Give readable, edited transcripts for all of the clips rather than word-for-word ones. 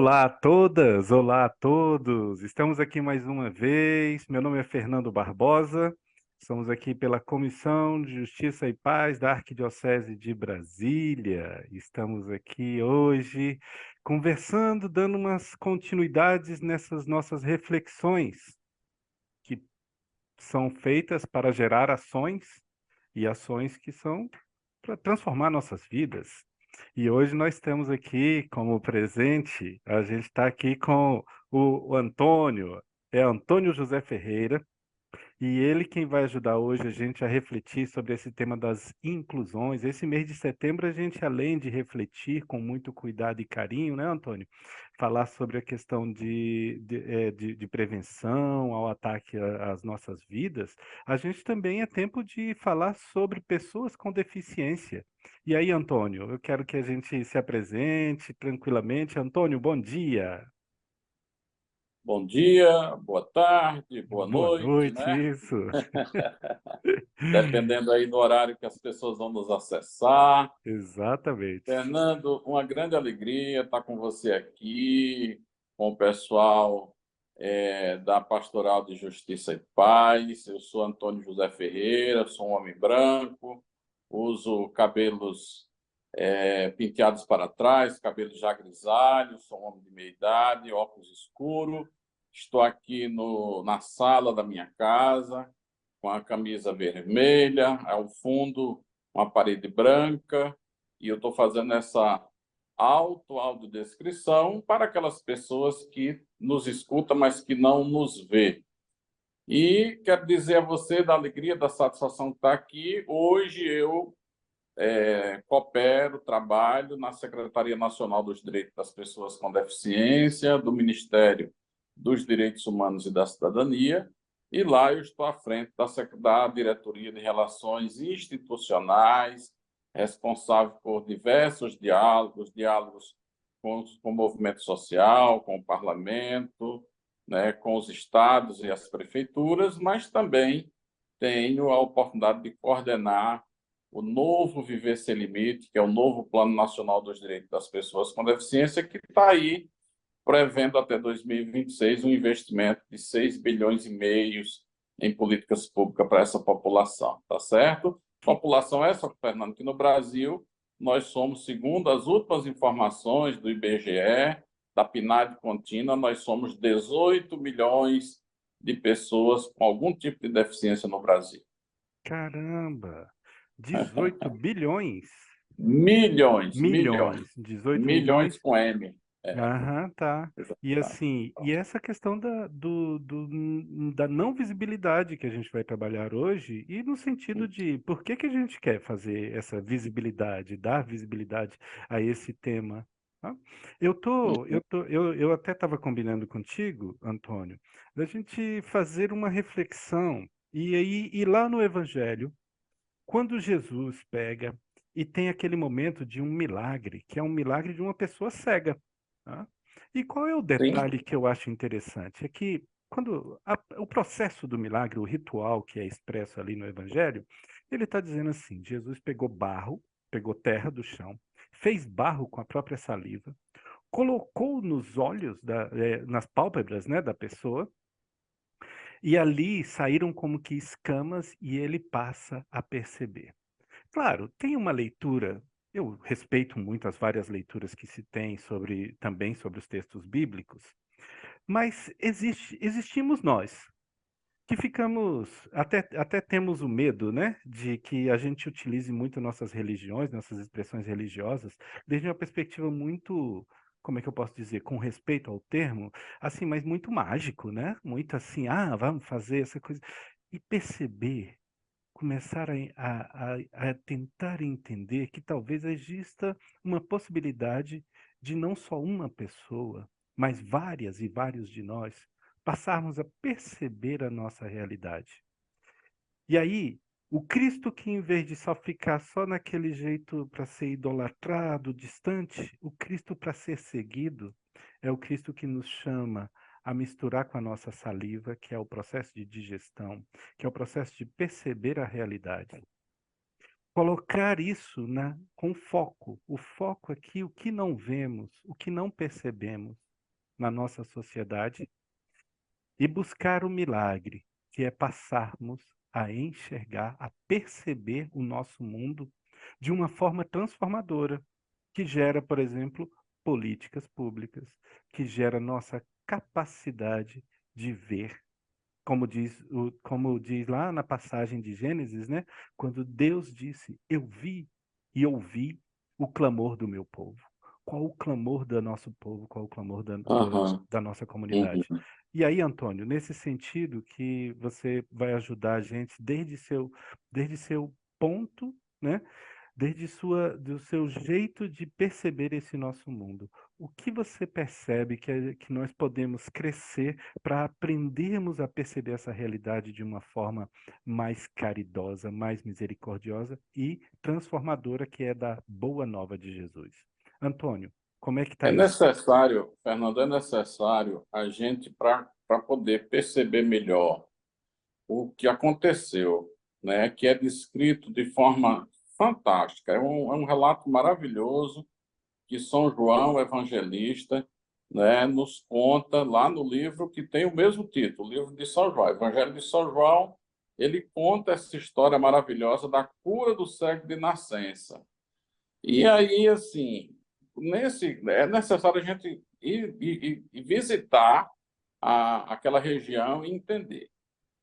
Olá a todas, olá a todos. Estamos aqui mais uma vez. Meu nome é Fernando Barbosa. Estamos aqui pela Comissão de Justiça e Paz da Arquidiocese de Brasília. Estamos aqui hoje conversando, dando umas continuidades nessas nossas reflexões que são feitas para gerar ações e ações que são para transformar nossas vidas. E hoje nós temos aqui como presente, a gente está aqui com o Antônio, é Antônio José Ferreira, e ele quem vai ajudar hoje a gente a refletir sobre esse tema das inclusões. Esse mês de setembro a gente, além de refletir com muito cuidado e carinho, né, Antônio? Falar sobre a questão de prevenção ao ataque às nossas vidas, a gente também é tempo de falar sobre pessoas com deficiência. E aí, Antônio, eu quero que a gente se apresente tranquilamente. Antônio, bom dia. Bom dia, boa tarde, boa Boa noite, noite, né? isso. Dependendo aí do horário que as pessoas vão nos acessar. Exatamente. Fernando, uma grande alegria estar com você aqui, com o pessoal da Pastoral de Justiça e Paz. Eu sou Antônio José Ferreira, sou um homem branco, uso cabelos penteados para trás, cabelos já grisalhos, sou um homem de meia idade, óculos escuros. Estou aqui na sala da minha casa, com a camisa vermelha, ao fundo uma parede branca, e eu estou fazendo essa audiodescrição para aquelas pessoas que nos escutam, mas que não nos vê. E quero dizer a você da alegria, da satisfação de estar aqui. Hoje eu coopero, trabalho na Secretaria Nacional dos Direitos das Pessoas com Deficiência, do Ministério dos Direitos Humanos e da Cidadania, e lá eu estou à frente da Diretoria de Relações Institucionais, responsável por diversos diálogos com o movimento social, com o parlamento, né, com os estados e as prefeituras, mas também tenho a oportunidade de coordenar o novo Viver Sem Limite, que é o novo Plano Nacional dos Direitos das Pessoas com Deficiência, que está aí prevendo até 2026 um investimento de 6,5 bilhões em políticas públicas para essa população, tá certo? Que População essa, Fernando, que no Brasil nós somos, segundo as últimas informações do IBGE, da PNAD contínua, nós somos 18 milhões de pessoas com algum tipo de deficiência no Brasil. caramba! 18 bilhões? Milhões, milhões, Milhões. 18 milhões? milhões com M. Aham, tá. E Exatamente. assim, e essa questão da não visibilidade que a gente vai trabalhar hoje, e no sentido de por que que a gente quer fazer essa visibilidade, dar visibilidade a esse tema, tá? Eu até estava combinando contigo, Antônio, da gente fazer uma reflexão, e aí, ir lá no Evangelho, quando Jesus pega e tem aquele momento de um milagre, que é um milagre de uma pessoa cega, tá? E qual é o Sim, detalhe que eu acho interessante? É que o processo do milagre, o ritual que é expresso ali no Evangelho, ele está dizendo assim: Jesus pegou barro, pegou terra do chão, fez barro com a própria saliva, colocou nos olhos, nas pálpebras, né, da pessoa, e ali saíram como que escamas e ele passa a perceber. Claro, tem uma leitura, eu respeito muito as várias leituras que se tem também sobre os textos bíblicos, mas existimos nós, que ficamos, até temos o medo, né, de que a gente utilize muito nossas religiões, nossas expressões religiosas, desde uma perspectiva muito, como é que eu posso dizer, com respeito ao termo, assim, mas muito mágico, né? Muito assim, vamos fazer essa coisa. E perceber, começar a tentar entender que talvez exista uma possibilidade de não só uma pessoa, mas várias e vários de nós passarmos a perceber a nossa realidade. E aí, o Cristo que em vez de só ficar só naquele jeito para ser idolatrado, distante, o Cristo para ser seguido, é o Cristo que nos chama a misturar com a nossa saliva, que é o processo de digestão, que é o processo de perceber a realidade. Colocar isso com foco. O foco aqui, o que não vemos, o que não percebemos. na nossa sociedade e buscar o milagre, que é passarmos a enxergar, a perceber o nosso mundo de uma forma transformadora, que gera, por exemplo, políticas públicas, que gera nossa capacidade de ver, como diz lá na passagem de Gênesis, né? Quando Deus disse: Eu vi e ouvi o clamor do meu povo. Qual o clamor do nosso povo? Qual o clamor Aham. da nossa comunidade? Uhum. E aí, Antônio, nesse sentido que você vai ajudar a gente desde seu ponto, né? Do seu jeito de perceber esse nosso mundo. O que você percebe que nós podemos crescer para aprendermos a perceber essa realidade de uma forma mais caridosa, mais misericordiosa e transformadora, que é da boa nova de Jesus? Antônio, como é que está É isso? necessário, Fernando, é necessário a gente, para poder perceber melhor o que aconteceu, né, que é descrito de forma fantástica. É um relato maravilhoso que São João Evangelista, né, nos conta lá no livro que tem o mesmo título, o livro de São João, Evangelho de São João. Ele conta essa história maravilhosa da cura do cego de nascença. E aí, assim, é necessário a gente ir visitar aquela região e entender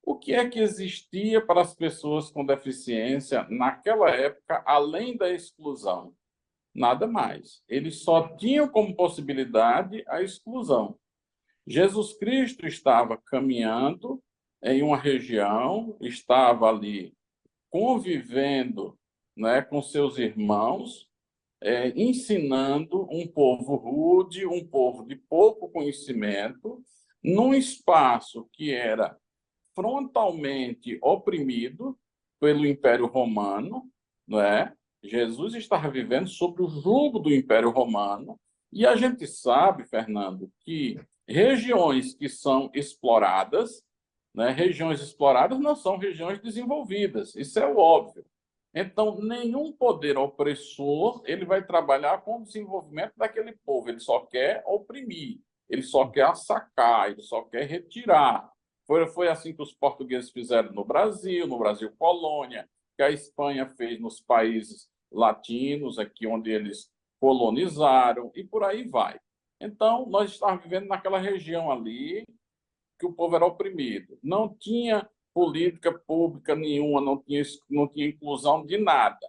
o que é que existia para as pessoas com deficiência naquela época, além da exclusão. Nada mais. Eles só tinham como possibilidade a exclusão. Jesus Cristo estava caminhando em uma região, estava ali convivendo, né, com seus irmãos, ensinando um povo rude, um povo de pouco conhecimento, num espaço que era frontalmente oprimido pelo Império Romano, não é? Jesus estava vivendo sob o jugo do Império Romano, e a gente sabe, Fernando, que regiões que são exploradas, né, regiões exploradas não são regiões desenvolvidas, isso é o óbvio. Então, nenhum poder opressor ele vai trabalhar com o desenvolvimento daquele povo, ele só quer oprimir, ele só quer assacar, ele só quer retirar. Foi assim que os portugueses fizeram no Brasil colônia, que a Espanha fez nos países latinos, aqui onde eles colonizaram, e por aí vai. Então, nós estávamos vivendo naquela região ali que o povo era oprimido. Não tinha política pública nenhuma, não tinha inclusão de nada.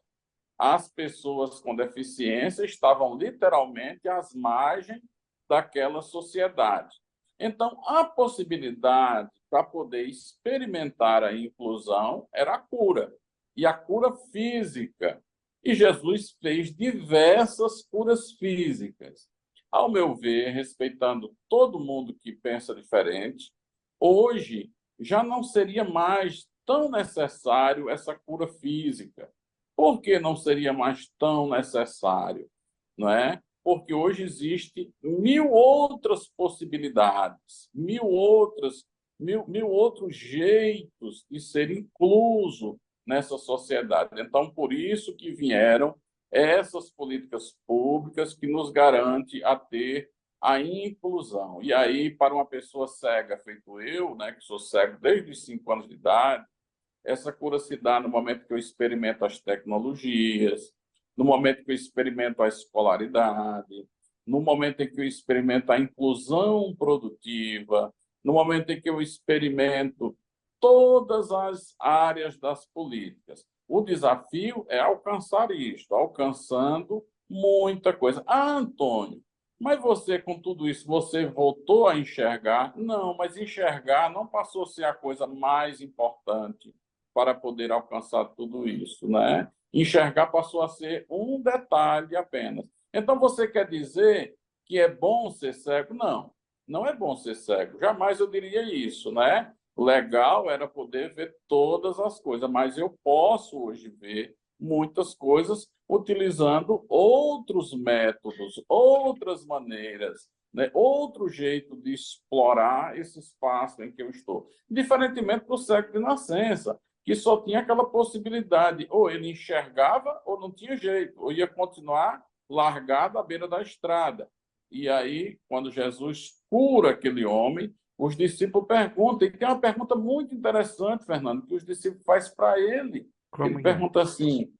As pessoas com deficiência estavam literalmente às margens daquela sociedade. Então, a possibilidade para poder experimentar a inclusão era a cura, e a cura física. E Jesus fez diversas curas físicas. Ao meu ver, respeitando todo mundo que pensa diferente, hoje já não seria mais tão necessário essa cura física. Por que não seria mais tão necessário? Não é? Porque hoje existe mil outras possibilidades, mil outros jeitos de ser incluso nessa sociedade. Então, por isso que vieram essas políticas públicas que nos garante a ter a inclusão. E aí, para uma pessoa cega, feito eu, né, que sou cego desde os 5 anos de idade, essa cura se dá no momento que eu experimento as tecnologias, no momento que eu experimento a escolaridade, no momento em que eu experimento a inclusão produtiva, no momento em que eu experimento todas as áreas das políticas. O desafio é alcançar isto, alcançando muita coisa. Ah, Antônio, mas você, com tudo isso, você voltou a enxergar? Não, mas enxergar não passou a ser a coisa mais importante para poder alcançar tudo isso, né? Enxergar passou a ser um detalhe apenas. Então, você quer dizer que é bom ser cego? Não, não é bom ser cego. Jamais eu diria isso, né? Legal era poder ver todas as coisas, mas eu posso hoje ver muitas coisas utilizando outros métodos, outras maneiras, né? Outro jeito de explorar esse espaço em que eu estou. Diferentemente do cego de nascença, que só tinha aquela possibilidade, ou ele enxergava ou não tinha jeito, ou ia continuar largado à beira da estrada. E aí, quando Jesus cura aquele homem, os discípulos perguntam, e tem uma pergunta muito interessante, Fernando, que os discípulos fazem para ele. Ele Como é? pergunta assim,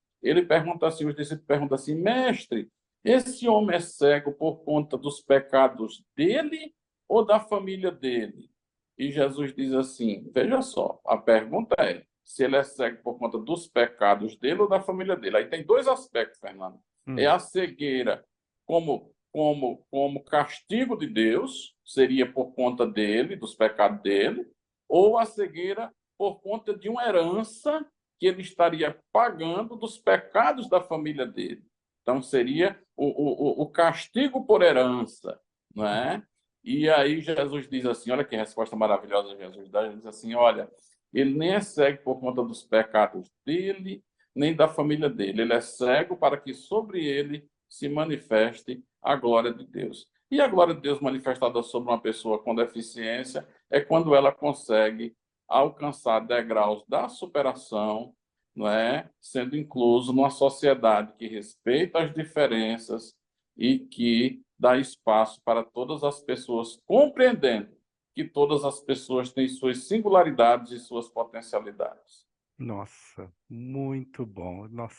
os discípulos perguntam assim, mestre, esse homem é cego por conta dos pecados dele ou da família dele? E Jesus diz assim, veja só, a pergunta é, se ele é cego por conta dos pecados dele ou da família dele. Aí tem dois aspectos, Fernando. É Hum, a cegueira como castigo de Deus, seria por conta dele, dos pecados dele, ou a cegueira por conta de uma herança que ele estaria pagando dos pecados da família dele. Então, seria o castigo por herança, não é? E aí Jesus diz assim, olha que resposta maravilhosa Jesus dá, ele diz assim, olha, ele nem é cego por conta dos pecados dele, nem da família dele. Ele é cego para que sobre ele se manifeste a glória de Deus. E a glória de Deus manifestada sobre uma pessoa com deficiência é quando ela consegue alcançar degraus da superação, não é? Sendo incluso numa sociedade que respeita as diferenças e que dá espaço para todas as pessoas, compreendendo que todas as pessoas têm suas singularidades e suas potencialidades. nossa, muito bom. Nossa,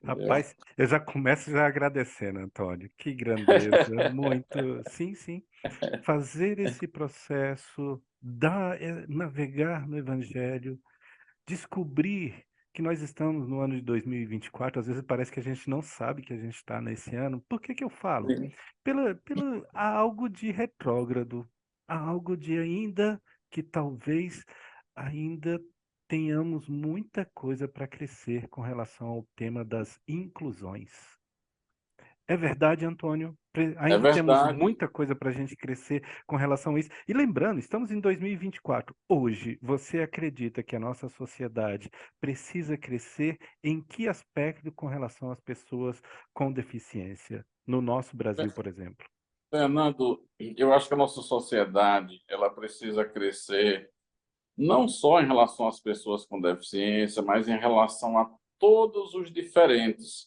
Entendeu? rapaz, eu já começo já agradecendo, Antônio. Que grandeza, muito. Sim, sim. Fazer esse processo, navegar no Evangelho, descobrir que nós estamos no ano de 2024. Às vezes parece que a gente não sabe que a gente está nesse ano. Por que que eu falo? Há algo de retrógrado, há algo de ainda que talvez ainda tenhamos muita coisa para crescer com relação ao tema das inclusões. É verdade, Antônio. É Ainda temos verdade. muita coisa para a gente crescer com relação a isso. E lembrando, estamos em 2024. Hoje, você acredita que a nossa sociedade precisa crescer em que aspecto com relação às pessoas com deficiência? No nosso Brasil, por exemplo. Fernando, eu acho que a nossa sociedade ela precisa crescer não só em relação às pessoas com deficiência, mas em relação a todos os diferentes,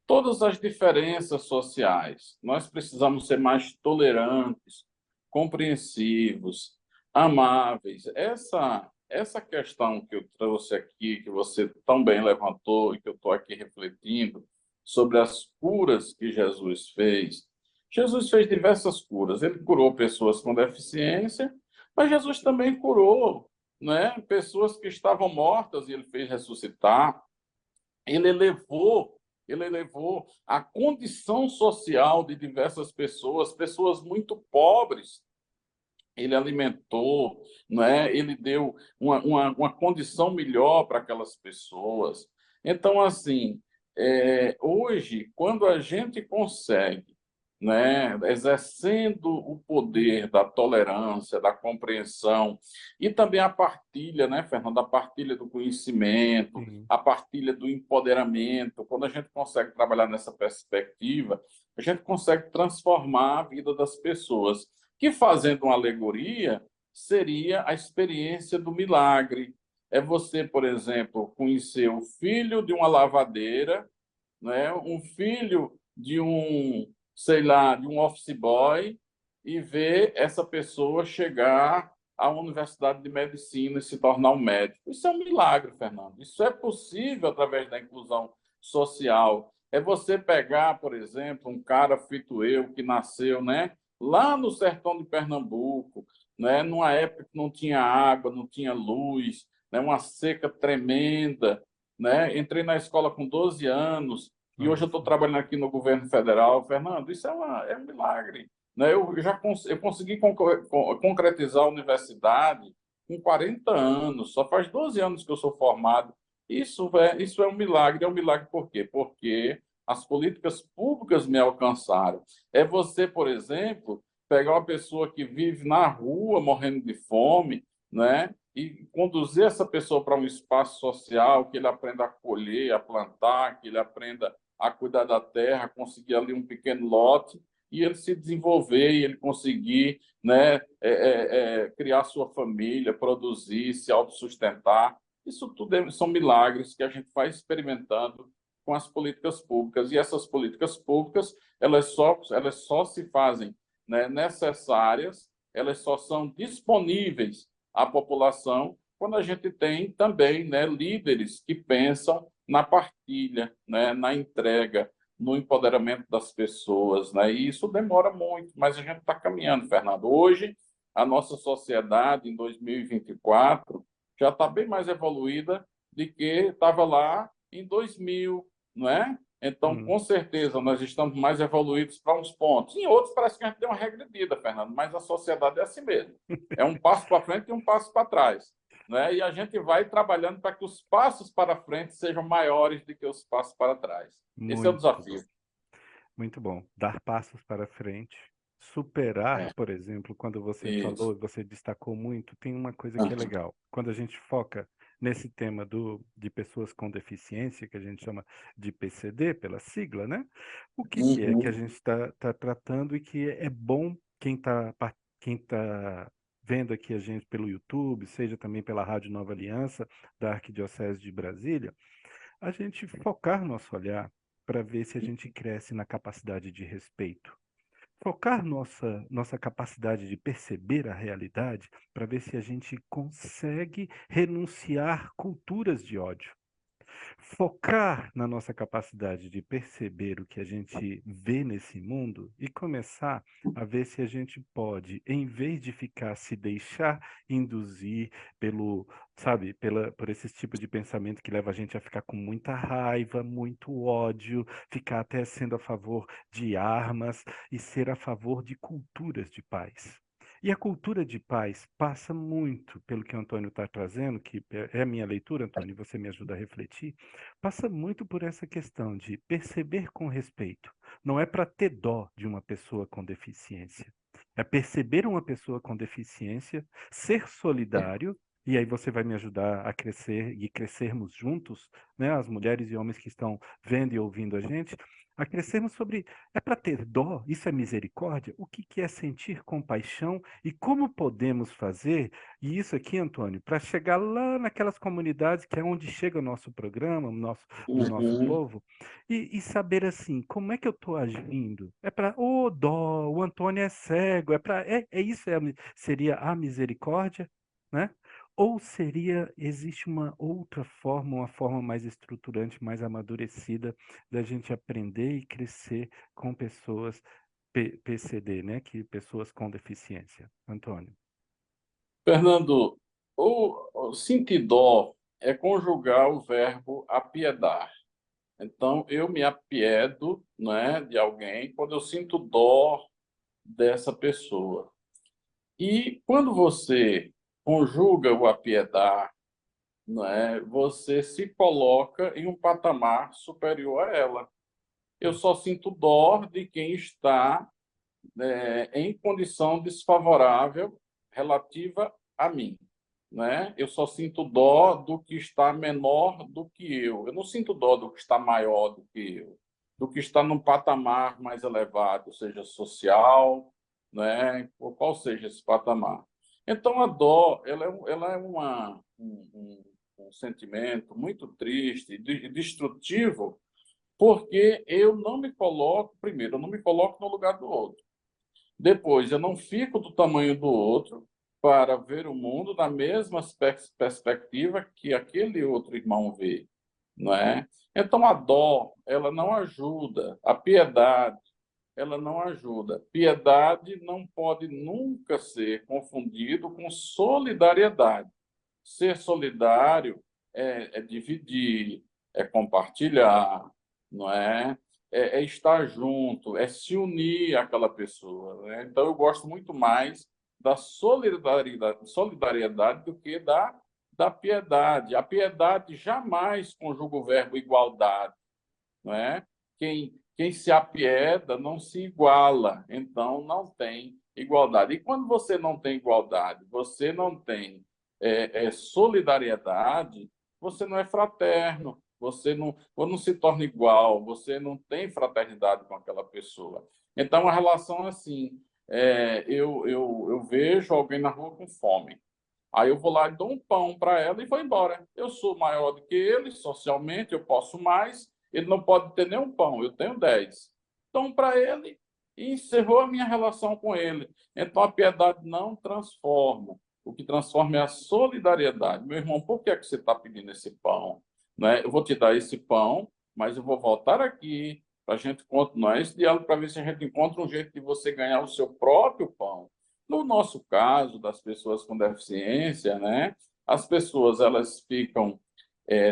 todas as diferenças sociais. Nós precisamos ser mais tolerantes, compreensivos, amáveis. Essa questão que eu trouxe aqui, que você tão bem levantou e que eu estou aqui refletindo sobre as curas que Jesus fez. Jesus fez diversas curas. Ele curou pessoas com deficiência, mas Jesus também curou, né, pessoas que estavam mortas e ele fez ressuscitar. Ele elevou, ele elevou a condição social de diversas pessoas, pessoas muito pobres. Ele alimentou, não é? Ele deu uma condição melhor para aquelas pessoas. Então, assim, hoje, quando a gente consegue, né, exercendo o poder da tolerância, da compreensão e também a partilha, né, Fernando, a partilha do conhecimento, Sim. a partilha do empoderamento, quando a gente consegue trabalhar nessa perspectiva, a gente consegue transformar a vida das pessoas, que fazendo uma alegoria seria a experiência do milagre. É você, por exemplo, conhecer o filho de uma lavadeira, né, um filho de um, sei lá, de um office boy e ver essa pessoa chegar à Universidade de Medicina e se tornar um médico. Isso é um milagre, Fernando. Isso é possível através da inclusão social. É você pegar, por exemplo, um cara feito eu que nasceu, né, lá no sertão de Pernambuco, né, numa época que não tinha água, não tinha luz, né, uma seca tremenda, né? Entrei na escola com 12 anos e hoje Olha eu estou só. trabalhando aqui no governo federal. Fernando, isso é um milagre. Né? Eu consegui concretizar a universidade com 40 anos, só faz 12 anos que eu sou formado. Isso é um milagre. É um milagre por quê? Porque as políticas públicas me alcançaram. É você, por exemplo, pegar uma pessoa que vive na rua morrendo de fome, né? E conduzir essa pessoa para um espaço social, que ele aprenda a colher, a plantar, que ele aprenda a cuidar da terra, conseguir ali um pequeno lote e ele se desenvolver e ele conseguir, né, criar sua família, produzir, se autossustentar. Isso tudo são milagres que a gente vai experimentando com as políticas públicas. E essas políticas públicas, elas só se fazem né, necessárias, elas só são disponíveis à população quando a gente tem também, né, líderes que pensam na partilha, né, na entrega, no empoderamento das pessoas, né? E isso demora muito, mas a gente está caminhando, Fernando. Hoje, a nossa sociedade, em 2024, já está bem mais evoluída do que estava lá em 2000, não é? Então, Hum. com certeza, nós estamos mais evoluídos para uns pontos. Em outros, parece que a gente deu uma regredida, Fernando, mas a sociedade é assim mesmo. É um passo para frente e um passo para trás. Né? E a gente vai trabalhando para que os passos para frente sejam maiores do que os passos para trás. Esse é o Muito bom. desafio. Muito bom. Dar passos para frente, superar, É, por exemplo, quando você isso. falou, você destacou muito, tem uma coisa que é Uhum. legal. Quando a gente foca nesse tema de pessoas com deficiência, que a gente chama de PCD, pela sigla, né? O que, que é que a Uhum. gente está tratando e que é bom quem tá vendo aqui a gente pelo YouTube, seja também pela Rádio Nova Aliança, da Arquidiocese de Brasília, a gente focar nosso olhar para ver se a gente cresce na capacidade de respeito. Focar nossa capacidade de perceber a realidade para ver se a gente consegue renunciar culturas de ódio. Focar na nossa capacidade de perceber o que a gente vê nesse mundo e começar a ver se a gente pode, em vez de ficar se deixar induzir pelo, sabe, por esse tipo de pensamento que leva a gente a ficar com muita raiva, muito ódio, ficar até sendo a favor de armas e ser a favor de culturas de paz. E a cultura de paz passa muito pelo que o Antônio está trazendo, que é a minha leitura, Antônio, e você me ajuda a refletir, passa muito por essa questão de perceber com respeito. Não é para ter dó de uma pessoa com deficiência. É perceber uma pessoa com deficiência, ser solidário, e aí você vai me ajudar a crescer e crescermos juntos, né, as mulheres e homens que estão vendo e ouvindo a gente, a crescermos sobre, é para ter dó, isso é misericórdia? O que que é sentir compaixão e como podemos fazer e isso aqui, Antônio, para chegar lá naquelas comunidades que é onde chega o nosso programa, do nosso Uhum. povo, e saber assim, como é que eu estou agindo? É para, ô dó, o Antônio é cego, é isso, seria a misericórdia, né? Ou existe uma outra forma, uma forma mais estruturante, mais amadurecida da gente aprender e crescer com pessoas PCD, né? Pessoas com deficiência. Antônio. Fernando, o sentir dó é conjugar o verbo apiedar. Então, eu me apiedo, né, de alguém quando eu sinto dó dessa pessoa. E quando você conjuga o apiedar, né, você se coloca em um patamar superior a ela. Eu só sinto dó de quem está, em condição desfavorável relativa a mim, né? Eu só sinto dó do que está menor do que eu. Eu não sinto dó do que está maior do que eu, do que está num patamar mais elevado, seja social, né? Ou qual seja esse patamar. Então a dó, ela é um sentimento muito triste e destrutivo, porque eu não me coloco, primeiro, eu não me coloco no lugar do outro. Depois, eu não fico do tamanho do outro para ver o mundo na mesma perspectiva que aquele outro irmão vê, não é? Então, a dó, ela não ajuda. A piedade, ela não ajuda. Piedade não pode nunca ser confundido com solidariedade. Ser solidário é dividir, é compartilhar, não é? É estar junto, é se unir àquela pessoa. Né? Então, eu gosto muito mais da solidariedade do que da piedade. A piedade jamais conjuga o verbo igualdade. Não é? Quem se apieda não se iguala, então não tem igualdade. E quando você não tem igualdade, você não tem solidariedade, você não é fraterno, você não se torna igual, você não tem fraternidade com aquela pessoa. Então, a relação assim, eu vejo alguém na rua com fome. Aí eu vou lá e dou um pão para ela e vou embora. Eu sou maior do que ele, socialmente, eu posso mais. Ele não pode ter nem um pão, eu tenho 10. Dou um para ele e encerrou a minha relação com ele. Então, a piedade não transforma. O que transforma é a solidariedade. Meu irmão, por que é que você está pedindo esse pão? Né? Eu vou te dar esse pão, mas eu vou voltar aqui para a gente continuar esse diálogo para ver se a gente encontra um jeito de você ganhar o seu próprio pão. No nosso caso, das pessoas com deficiência, né? As pessoas elas ficam,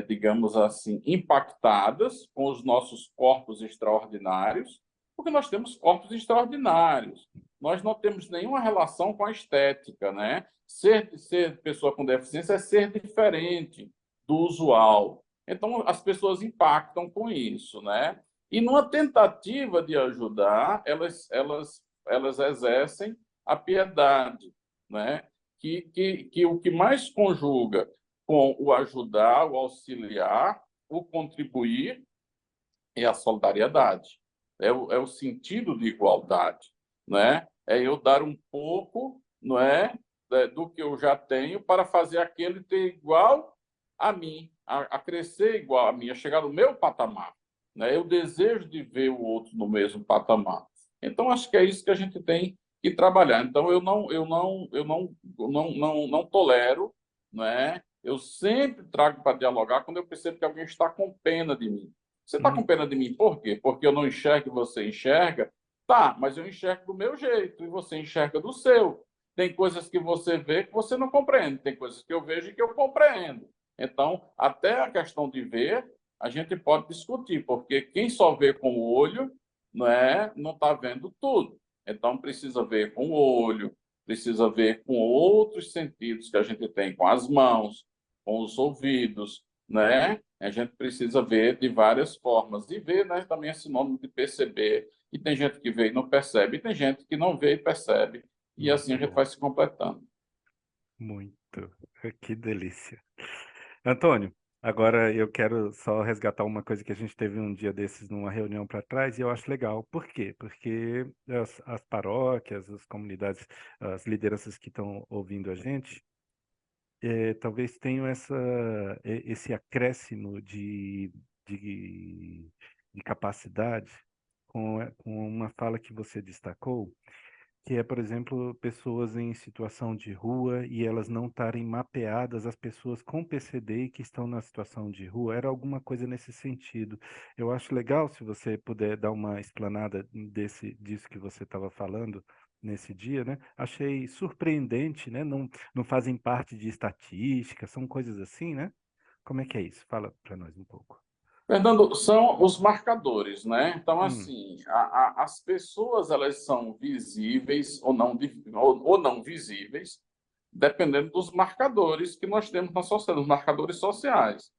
digamos assim, impactadas com os nossos corpos extraordinários, porque nós temos corpos extraordinários. Nós não temos nenhuma relação com a estética, né? Ser pessoa com deficiência é ser diferente do usual. Então, as pessoas impactam com isso, né? E numa tentativa de ajudar, elas exercem a piedade, né? Que o que mais conjuga com o ajudar, o auxiliar, o contribuir é a solidariedade, é o sentido de igualdade, né? É eu dar um pouco, não é, do que eu já tenho para fazer aquele ter igual a mim, a crescer igual a mim, a chegar no meu patamar, né? Eu desejo de ver o outro no mesmo patamar. Então acho que é isso que a gente tem que trabalhar. Então eu não tolero, né? Eu sempre trago para dialogar quando eu percebo que alguém está com pena de mim. Você está com Uhum. pena de mim por quê? Porque eu não enxergo e você enxerga? Tá, mas eu enxergo do meu jeito e você enxerga do seu. Tem coisas que você vê que você não compreende, tem coisas que eu vejo e que eu compreendo. Então, até a questão de ver, a gente pode discutir, porque quem só vê com o olho não está vendo tudo. Então, precisa ver com o olho, precisa ver com outros sentidos que a gente tem, com as mãos, com os ouvidos, né? A gente precisa ver de várias formas. E ver, né, também é sinônimo de perceber. E tem gente que vê e não percebe, e tem gente que não vê e percebe. E assim a Muito gente bom. vai se completando. Muito. Que delícia. Antônio, agora eu quero só resgatar uma coisa que a gente teve um dia desses numa reunião para trás e eu acho legal. Por quê? Porque as paróquias, as comunidades, as lideranças que estão ouvindo a gente, talvez tenham esse acréscimo de, de capacidade com uma fala que você destacou, que é, por exemplo, pessoas em situação de rua e elas não estarem mapeadas, as pessoas com PCD e que estão na situação de rua, era alguma coisa nesse sentido. Eu acho legal se você puder dar uma explanada disso que você estava falando nesse dia, né? Achei surpreendente, né? Não fazem parte de estatística, são coisas assim, né? Como é que é isso? Fala para nós um pouco. Fernando, são os marcadores, né? Então, Hum, assim, as pessoas elas são visíveis ou não visíveis, dependendo dos marcadores que nós temos na sociedade, os marcadores sociais.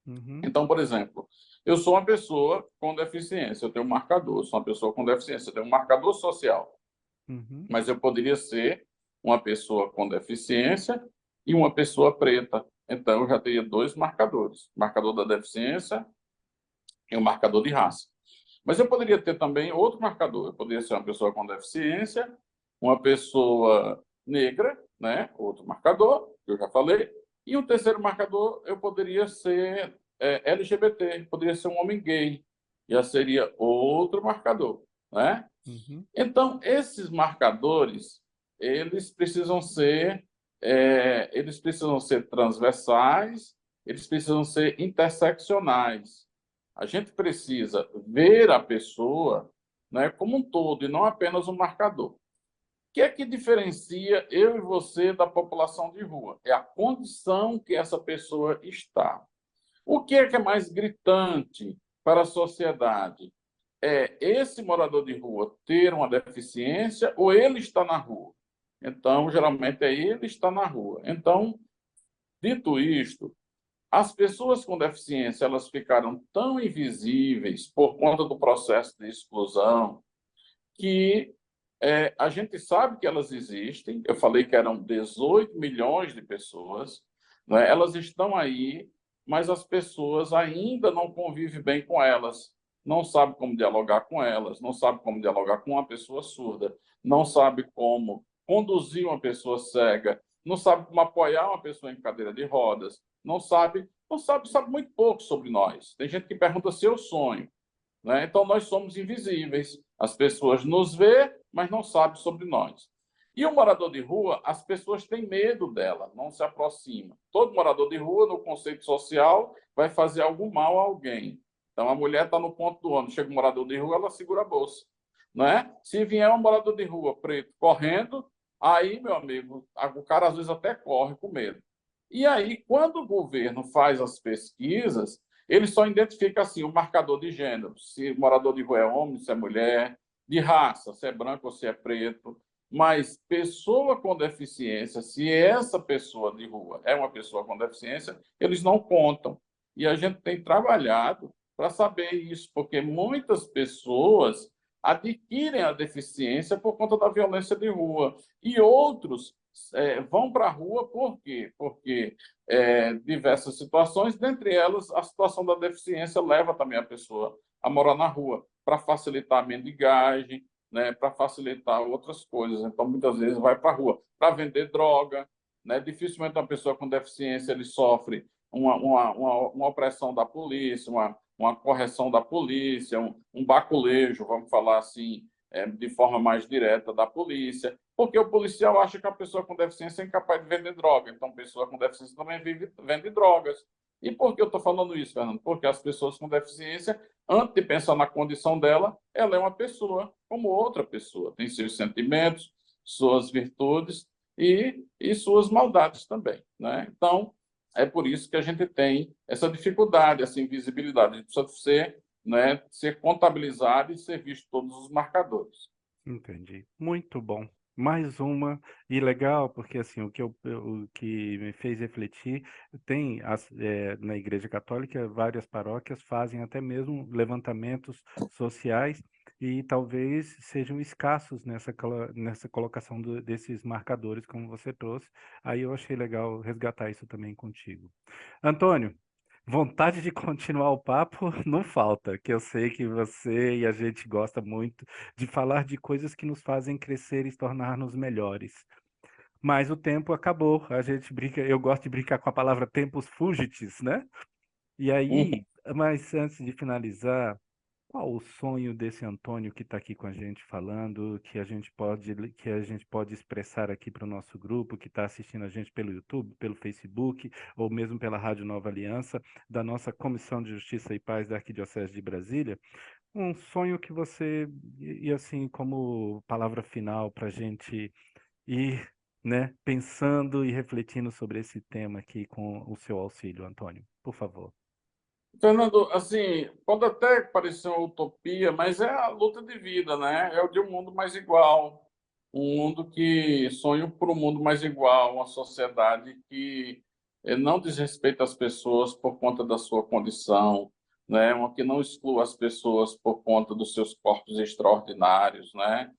uhum, Então, por exemplo, eu sou uma pessoa com deficiência, eu tenho um marcador, eu sou uma pessoa com deficiência, eu tenho um marcador social, uhum, mas eu poderia ser uma pessoa com deficiência e uma pessoa preta. Então, eu já teria dois marcadores: marcador da deficiência e o marcador de raça. Mas eu poderia ter também outro marcador. Eu poderia ser uma pessoa com deficiência, uma pessoa negra, né? Outro marcador, que eu já falei. E um terceiro marcador, eu poderia ser LGBT, poderia ser um homem gay. Já seria outro marcador, né? uhum, Então, esses marcadores, eles precisam ser, eles precisam ser transversais, eles precisam ser interseccionais. A gente precisa ver a pessoa, né, como um todo e não apenas um marcador. O que é que diferencia eu e você da população de rua? É a condição que essa pessoa está. O que é mais gritante para a sociedade? É esse morador de rua ter uma deficiência ou ele está na rua? Então, geralmente é ele está na rua. Então, dito isto, as pessoas com deficiência elas ficaram tão invisíveis por conta do processo de exclusão que a gente sabe que elas existem. Eu falei que eram 18 milhões de pessoas, né? Elas estão aí, mas as pessoas ainda não convivem bem com elas, não sabem como dialogar com elas, não sabem como dialogar com uma pessoa surda, não sabem como conduzir uma pessoa cega, não sabem como apoiar uma pessoa em cadeira de rodas, não sabe muito pouco sobre nós. Tem gente que pergunta se eu sonho. né? Então, nós somos invisíveis. As pessoas nos vê, mas não sabem sobre nós. E o morador de rua, as pessoas têm medo dela, não se aproximam. Todo morador de rua, no conceito social, vai fazer algum mal a alguém. Então, a mulher está no ponto do ônibus, chega um morador de rua, ela segura a bolsa. Né? Se vier um morador de rua preto correndo, aí, meu amigo, o cara às vezes até corre com medo. E aí, quando o governo faz as pesquisas, ele só identifica assim o marcador de gênero, se o morador de rua é homem, se é mulher, de raça, se é branco ou se é preto. Mas pessoa com deficiência, se essa pessoa de rua é uma pessoa com deficiência, eles não contam. E a gente tem trabalhado para saber isso, porque muitas pessoas adquirem a deficiência por conta da violência de rua. E outros vão para a rua por quê? Porque diversas situações, dentre elas, a situação da deficiência leva também a pessoa a morar na rua, para facilitar a mendigagem, né, para facilitar outras coisas. Então, muitas vezes, vai para a rua para vender droga. Né? Dificilmente uma pessoa com deficiência ele sofre uma opressão da polícia, uma correção da polícia, um baculejo, vamos falar assim, de forma mais direta da polícia, porque o policial acha que a pessoa com deficiência é incapaz de vender droga, então a pessoa com deficiência também vende drogas. E por que eu estou falando isso, Fernando? Porque as pessoas com deficiência, antes de pensar na condição dela, ela é uma pessoa como outra pessoa, tem seus sentimentos, suas virtudes e suas maldades também. Né? Então, é por isso que a gente tem essa dificuldade, essa invisibilidade. A gente precisa ser contabilizado e ser visto todos os marcadores. Entendi. Muito bom. Mais uma, e legal, porque assim, o que me fez refletir, tem na Igreja Católica, várias paróquias fazem até mesmo levantamentos sociais e talvez sejam escassos nessa colocação desses marcadores, como você trouxe. Aí eu achei legal resgatar isso também contigo. Antônio, vontade de continuar o papo não falta, que eu sei que você e a gente gosta muito de falar de coisas que nos fazem crescer e se tornar-nos melhores. Mas o tempo acabou. A gente brinca, eu gosto de brincar com a palavra tempus fugitis, né? E aí, mas antes de finalizar, qual o sonho desse Antônio que está aqui com a gente falando, que a gente pode expressar aqui para o nosso grupo, que está assistindo a gente pelo YouTube, pelo Facebook, ou mesmo pela Rádio Nova Aliança, da nossa Comissão de Justiça e Paz da Arquidiocese de Brasília? Um sonho que você, e assim, como palavra final para a gente ir, né, pensando e refletindo sobre esse tema aqui com o seu auxílio, Antônio, por favor. Fernando, assim, pode até parecer uma utopia, mas é a luta de vida, né? É o de um mundo mais igual, um mundo que sonha por um mundo mais igual, uma sociedade que não desrespeita as pessoas por conta da sua condição, né? Uma que não exclua as pessoas por conta dos seus corpos extraordinários, né?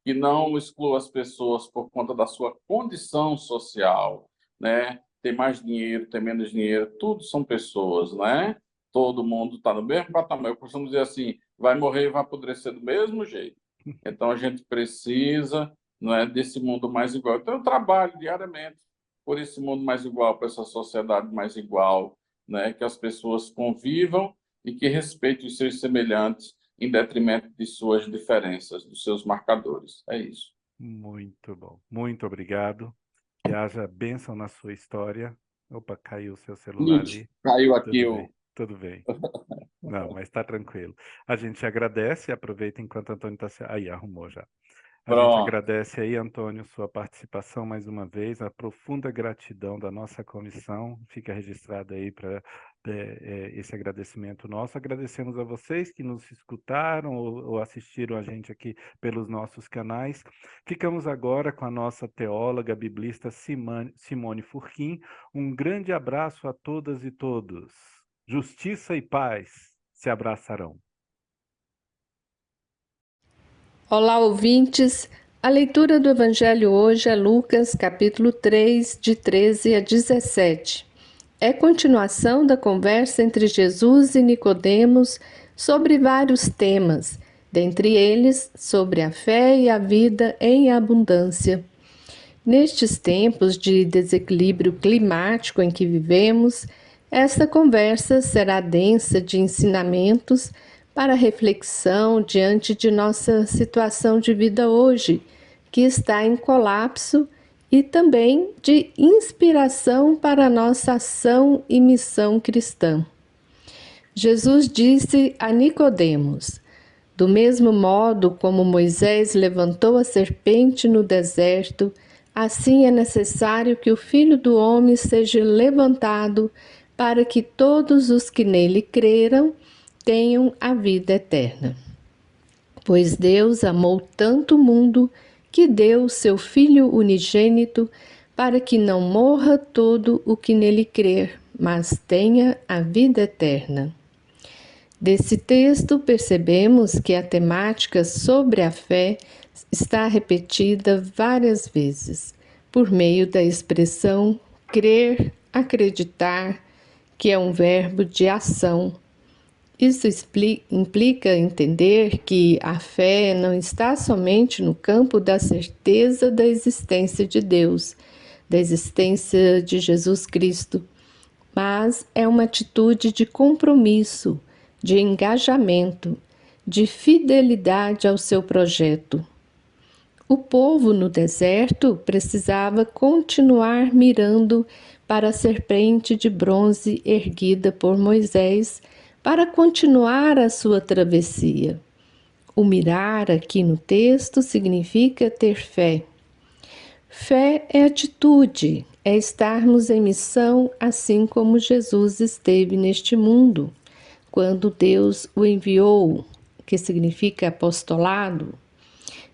Que não exclua as pessoas por conta da sua condição social, né? Ter mais dinheiro, ter menos dinheiro, tudo são pessoas, né? Todo mundo está no mesmo patamar. Eu costumo dizer assim, vai morrer e vai apodrecer do mesmo jeito. Então, a gente precisa, não é, desse mundo mais igual. Então, eu trabalho diariamente por esse mundo mais igual, por essa sociedade mais igual, né? Que as pessoas convivam e que respeitem os seus semelhantes em detrimento de suas diferenças, dos seus marcadores. É isso. Muito bom. Muito obrigado. Que haja bênção na sua história. Opa, caiu o seu celular Lute, ali. caiu aqui Tudo o. bem, tudo bem. Não, mas está tranquilo. A gente agradece e aproveita enquanto Antônio está se... Aí, arrumou já. A gente Pronto. agradece aí, Antônio, sua participação mais uma vez, a profunda gratidão da nossa comissão. Fica registrado aí para esse agradecimento nosso. Agradecemos a vocês que nos escutaram ou assistiram a gente aqui pelos nossos canais. Ficamos agora com a nossa teóloga biblista Simone Furquim. Um grande abraço a todas e todos. Justiça e paz se abraçarão. Olá, ouvintes. A leitura do Evangelho hoje é Lucas, capítulo 3, de 13 a 17. É continuação da conversa entre Jesus e Nicodemos sobre vários temas, dentre eles sobre a fé e a vida em abundância. Nestes tempos de desequilíbrio climático em que vivemos, esta conversa será densa de ensinamentos para reflexão diante de nossa situação de vida hoje, que está em colapso, e também de inspiração para a nossa ação e missão cristã. Jesus disse a Nicodemos: do mesmo modo como Moisés levantou a serpente no deserto, assim é necessário que o Filho do Homem seja levantado, para que todos os que nele creram tenham a vida eterna. Pois Deus amou tanto o mundo que deu o seu Filho unigênito, para que não morra todo o que nele crer, mas tenha a vida eterna. Desse texto percebemos que a temática sobre a fé está repetida várias vezes, por meio da expressão crer, acreditar, que é um verbo de ação. Isso implica entender que a fé não está somente no campo da certeza da existência de Deus, da existência de Jesus Cristo, mas é uma atitude de compromisso, de engajamento, de fidelidade ao seu projeto. O povo no deserto precisava continuar mirando para a serpente de bronze erguida por Moisés para continuar a sua travessia. O mirar aqui no texto significa ter fé. Fé é atitude, é estarmos em missão assim como Jesus esteve neste mundo, quando Deus o enviou, que significa apostolado.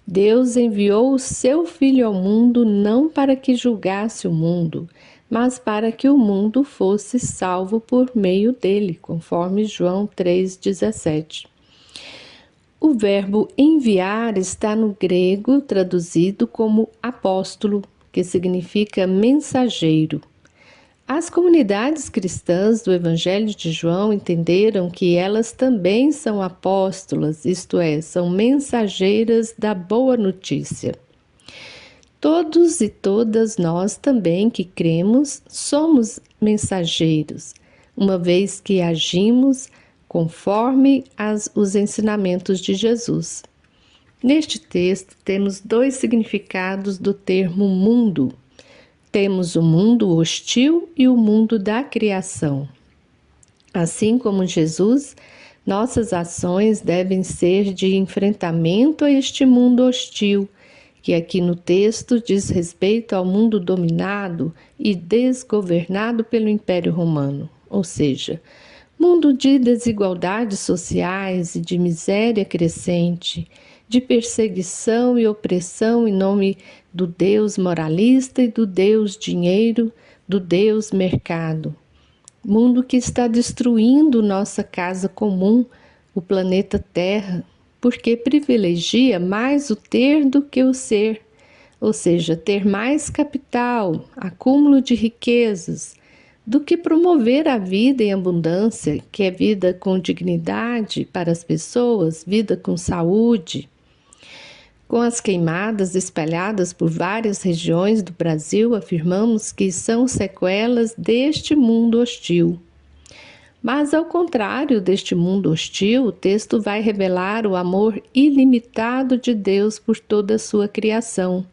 Deus enviou o seu Filho ao mundo não para que julgasse o mundo, mas para que o mundo fosse salvo por meio dele, conforme João 3,17. O verbo enviar está no grego traduzido como apóstolo, que significa mensageiro. As comunidades cristãs do Evangelho de João entenderam que elas também são apóstolas, isto é, são mensageiras da boa notícia. Todos e todas nós também que cremos somos mensageiros, uma vez que agimos conforme os ensinamentos de Jesus. Neste texto temos dois significados do termo mundo. Temos o mundo hostil e o mundo da criação. Assim como Jesus, nossas ações devem ser de enfrentamento a este mundo hostil, que aqui no texto diz respeito ao mundo dominado e desgovernado pelo Império Romano, ou seja, mundo de desigualdades sociais e de miséria crescente, de perseguição e opressão em nome do Deus moralista e do Deus dinheiro, do Deus mercado. Mundo que está destruindo nossa casa comum, o planeta Terra, porque privilegia mais o ter do que o ser, ou seja, ter mais capital, acúmulo de riquezas, do que promover a vida em abundância, que é vida com dignidade para as pessoas, vida com saúde. Com as queimadas espalhadas por várias regiões do Brasil, afirmamos que são sequelas deste mundo hostil. Mas, ao contrário deste mundo hostil, o texto vai revelar o amor ilimitado de Deus por toda a sua criação.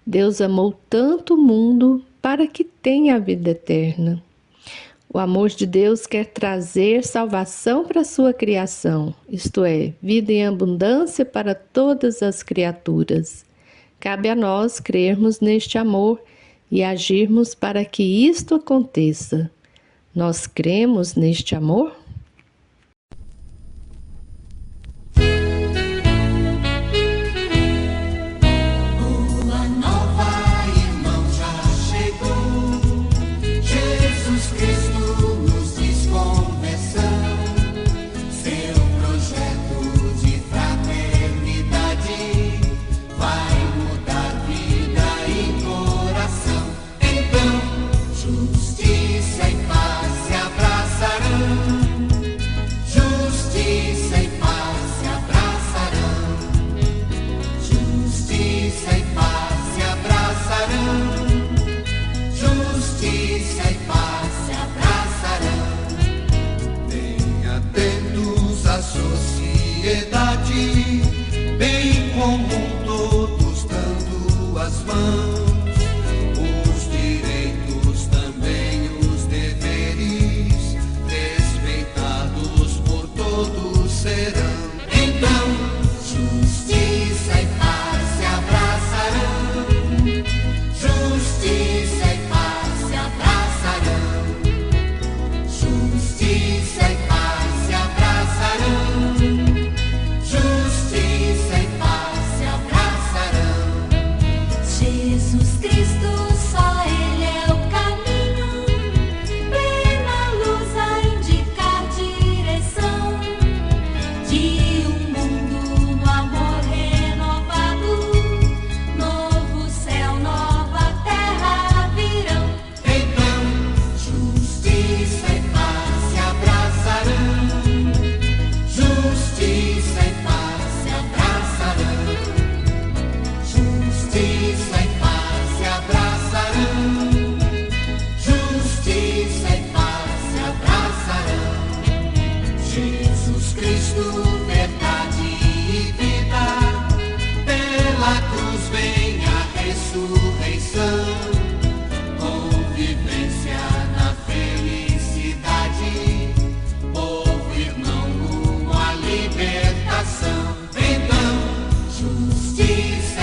Deus amou tanto o mundo para que tenha a vida eterna. O amor de Deus quer trazer salvação para a sua criação, isto é, vida em abundância para todas as criaturas. Cabe a nós crermos neste amor e agirmos para que isto aconteça. Nós cremos neste amor? Justiça e paz se abraçarão. Cristo, verdade e vida. Pela cruz vem a ressurreição, convivência na felicidade, povo irmão rumo à libertação. Então, justiça